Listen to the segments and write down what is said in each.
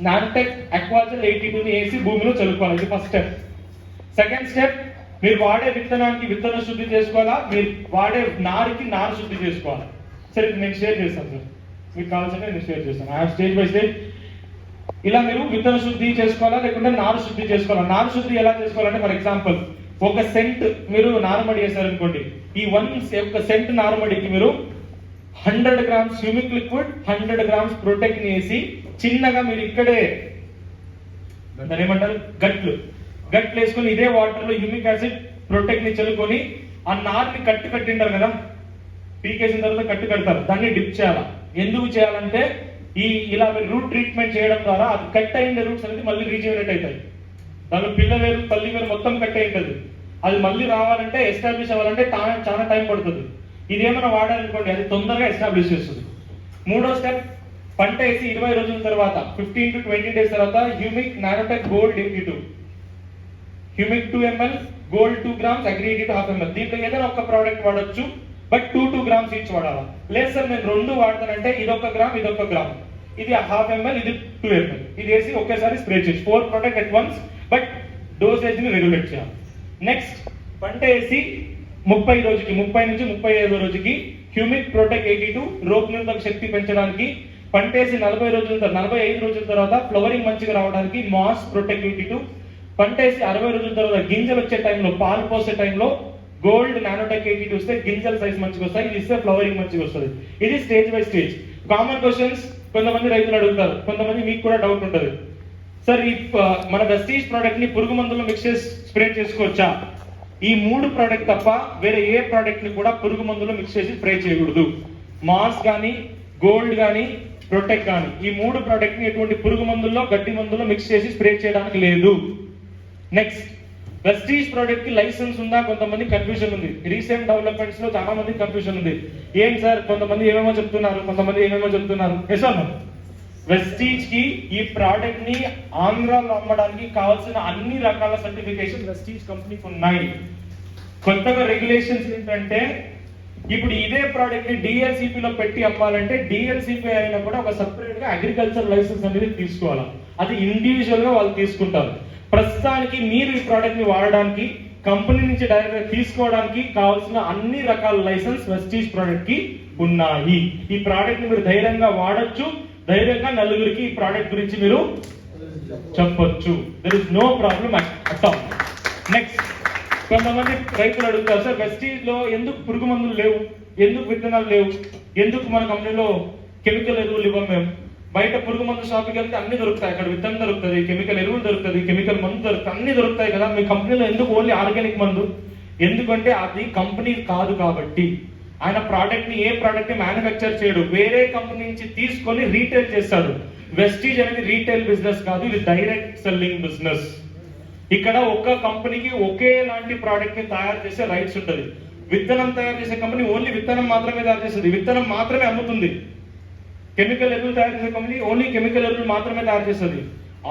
Nanotech అక్వాజల్ 82 ని వేసి భూమిలో చల్లుకోవాలి. ఇది ఫస్ట్ స్టెప్. సెకండ్ స్టెప్, మీరు వాడే విత్తనానికి విత్తన శుద్ధి చేసుకోవాలా, మీరు వాడే నారుకి నారు శుద్ధి చేసుకోవాలి. సరే నేను షేర్ చేస్తాను సార్, మీకు కావాల్సిన నేను షేర్ చేస్తాను. ఆ స్టేజ్ బై స్టేజ్ ఇలా మీరు విత్తన శుద్ధి చేసుకోవాలా లేకుంటే నారు శుద్ధి చేసుకోవాలా. నారు శుద్ధి ఎలా చేసుకోవాలంటే, ఫర్ ఎగ్జాంపుల్ ఒక సెంట్ మీరు నారుమడి వేసారనుకోండి, ఈ ఒక సెంట్ నారుమడికి మీరు 100 grams humic liquid, 100 grams protect వేసి చిన్నగా మీరు ఇక్కడే దాన్ని ఏమంటారు గట్లు వేసుకొని ఇదే వాటర్ లో హ్యూమిక్ యాసిడ్ ప్రొటెక్ట్ ని చల్లుకొని ఆ నారుని కట్టింటారు కదా, పీకేసిన తర్వాత కడతారు, దాన్ని డిప్ చేయాలి. ఎందుకు చేయాలంటే ఇలా రూట్ ట్రీట్మెంట్ చేయడం ద్వారా అది కట్ అయిన రూట్స్ అనేది మళ్ళీ రీజనరేట్ అవుతాయి. దాని పిల్ల వేరు తల్లి వేరు మొత్తం కట్ అయి ఉంటుంది. అది మళ్ళీ రావాలంటే ఎస్టాబ్లిష్ అవ్వాలంటే చాలా టైం పడుతుంది. ఇదేమైనా వాడాలనుకోండి అది తొందరగా ఎస్టాబ్లిష్ చేస్తుంది. మూడో స్టెప్, పంట వేసి 20 రోజుల తర్వాత 15 to 20 days తర్వాత humic nanotech gold 82, humic 2 ml, gold 2 grams, agri 82 half ml. దీంట్లో ఏదైనా ఒక ప్రోడక్ట్ వాడొచ్చు, బట్ 2 grams ఈచ్ వాడాలా. లేదు సార్ నేను 2 వాడతానంటే ఇదొక గ్రామ్ ఇదొక గ్రామ్, ఇది 1/2 ml, ఇది 2 ml, ఇది వేసి ఒకేసారి స్ప్రే చేసి 4 product at once, but dosage ని రెగ్యులేట్ చేయాలి. నెక్స్ట్, పంట వేసి 30 నుంచి 35 రోజుకి హ్యూమిక్ ప్రొటెక్ట్ 82 రోగ నిరోధక శక్తి పెంచడానికి, పంట వేసి 45 రోజుల తర్వాత ఫ్లవరింగ్ మంచిగా రావడానికి మాస్ ప్రొటెక్ట్ 82, పంట వేసి 60 రోజుల తర్వాత గింజలు వచ్చే టైంలో పాలు పోసే టైంలో గోల్డ్ నానోటెక్ 82 వస్తే గింజల సైజ్ మంచిగా వస్తాయి, ఇది ఇస్తే ఫ్లవరింగ్ మంచిగా వస్తుంది. ఇది stage by stage. Common questions కొంతమంది రైతులు అడుగుతారు, కొంతమంది మీకు కూడా డౌట్ ఉంటుంది, సార్ ఈ మన వెస్టీజ్ ప్రోడక్ట్ ని పురుగు మందుల్లో మిక్స్ చేసి స్ప్రే చేసుకోవచ్చా? ఈ 3 ప్రోడక్ట్ తప్ప వేరే ఏ ప్రోడక్ట్ ని కూడా పురుగు మందుల్లో మిక్స్ చేసి స్ప్రే చేయకూడదు. మాస్ కానీ గోల్డ్ కానీ ప్రొటెక్ట్ కానీ ఈ 3 ప్రోడక్ట్ ని ఎటువంటి పురుగు మందుల్లో గడ్డి మందుల్లో మిక్స్ చేసి స్ప్రే చేయడానికి లేదు. నెక్స్ట్, వెస్టీజ్ ప్రోడక్ట్ కి లైసెన్స్ ఉందా? కొంతమంది కన్ఫ్యూజన్ ఉంది. రీసెంట్ డెవలప్మెంట్స్ లో చాలా మంది కన్ఫ్యూజన్ ఉంది. ఏం సార్ కొంతమంది ఏమేమో చెప్తున్నారు. వెస్టీజ్ కి ఈ ప్రోడక్ట్ ని ఆంధ్రాలో అమ్మడానికి కావాల్సిన అన్ని రకాల సర్టిఫికేషన్ వెస్టీజ్ కంపెనీకి ఉన్నాయి. కొత్తగా రెగ్యులేషన్స్ ఏంటంటే, ఇప్పుడు ఇదే ప్రోడక్ట్ ని డిఎల్సిపి లో పెట్టి అమ్మాలంటే డిఎల్సిపి అయినా కూడా ఒక సపరేట్ గా అగ్రికల్చర్ లైసెన్స్ అనేది తీసుకోవాలి. అది ఇండివిజువల్ గా వాళ్ళు తీసుకుంటారు. ప్రస్తుతానికి మీరు ఈ ప్రోడక్ట్ ని వాడడానికి, కంపెనీ నుంచి డైరెక్ట్ గా తీసుకోవడానికి కావాల్సిన అన్ని రకాల లైసెన్స్ వెస్టీజ్ ప్రోడక్ట్ కి ఉన్నాయి. ఈ ప్రోడక్ట్ ని మీరు ధైర్యంగా వాడొచ్చు, ధైర్యంగా నలుగురికి ఈ ప్రోడక్ట్ గురించి మీరు చెప్పొచ్చు. There is no problem at all. Next, కొంతమంది రైతులు అడుగుతారు, సార్ వెస్టీజ్ లో ఎందుకు పురుగు మందులు లేవు, ఎందుకు విత్తనాలు లేవు, ఎందుకు మన కంపెనీలో కెమికల్ ఎరువులు ఇవ్వం మేము? బయట పురుగు మందు షాప్కి వెళ్తే అన్ని దొరుకుతాయి, అక్కడ విత్తనం దొరుకుతుంది, కెమికల్ ఎరువులు దొరుకుతుంది, కెమికల్ మందు దొరుకుతుంది, అన్ని దొరుకుతాయి కదా, మీ కంపెనీలో ఎందుకు ఓన్లీ ఆర్గానిక్ మందు? ఎందుకంటే అది కంపెనీ కాదు కాబట్టి. ఆయన ప్రోడక్ట్ ని ఏ ప్రోడక్ట్ ని మ్యానుఫ్యాక్చర్ చేయడు, వేరే కంపెనీ నుంచి తీసుకొని రీటైల్ చేస్తాడు. వెస్టీజ్ అనేది రీటైల్ బిజినెస్ కాదు, ఇది డైరెక్ట్ సెల్లింగ్ బిజినెస్. ఇక్కడ ఒక్క కంపెనీకి ఒకేలాంటి ప్రోడక్ట్ ని తయారు చేసే రైట్స్ ఉంటుంది. విత్తనం తయారు చేసే కంపెనీ ఓన్లీ విత్తనం మాత్రమే తయారు చేస్తుంది, విత్తనం మాత్రమే అమ్ముతుంది. కెమికల్ ఎరువులు తయారు చేసే కంపెనీ ఓన్లీ కెమికల్ ఎరువులు మాత్రమే తయారు చేస్తుంది.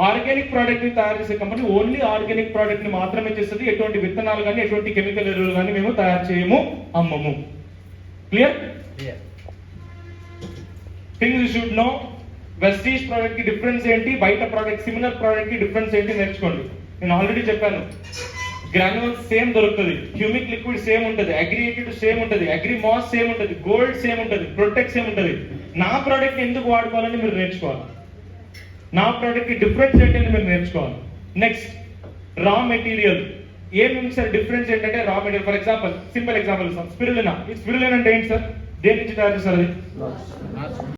ఆర్గానిక్ ప్రోడక్ట్ ని తయారు చేసే కంపెనీ ఓన్లీ ఆర్గానిక్ ప్రోడక్ట్ ని మాత్రమే చేస్తుంది. ఎటువంటి విత్తనాలు కానీ ఎటువంటి కెమికల్ ఎరువులు కానీ మేము తయారు చేయము, అమ్మము. Clear? Things you should know. Vestige product కి డిఫరెన్స్ ఏంటి, బయట ప్రోడక్ట్ సిమిలర్ ప్రోడక్ట్ కి డిఫరెన్స్ ఏంటి నేర్చుకోండి. నేను ఆల్రెడీ చెప్పాను, గ్రాన్యూల్స్ సేమ్ దొరుకుతుంది, హ్యూమిక్ లిక్విడ్ సేమ్ ఉంటుంది, అగ్రి 82 సేమ్ ఉంటుంది, అగ్రి మాస్ సేమ్ ఉంటుంది, గోల్డ్ సేమ్ ఉంటుంది, ప్రొటెక్ట్ సేమ్ ఉంటుంది. నా ప్రోడక్ట్ ఎందుకు వాడుకోవాలని మీరు నేర్చుకోవాలి, నా ప్రోడక్ట్ కి డిఫరెన్స్ ఏంటని మీరు నేర్చుకోవాలి. నెక్స్ట్, రా మెటీరియల్ ఏమేమి సార్ డిఫరెన్స్ ఏంటంటే, raw material for example simple example spirulina. ఈ స్పిరులినా అంటే ఏంటి సార్, దేని నుంచి తయారు చేస్తారు? అది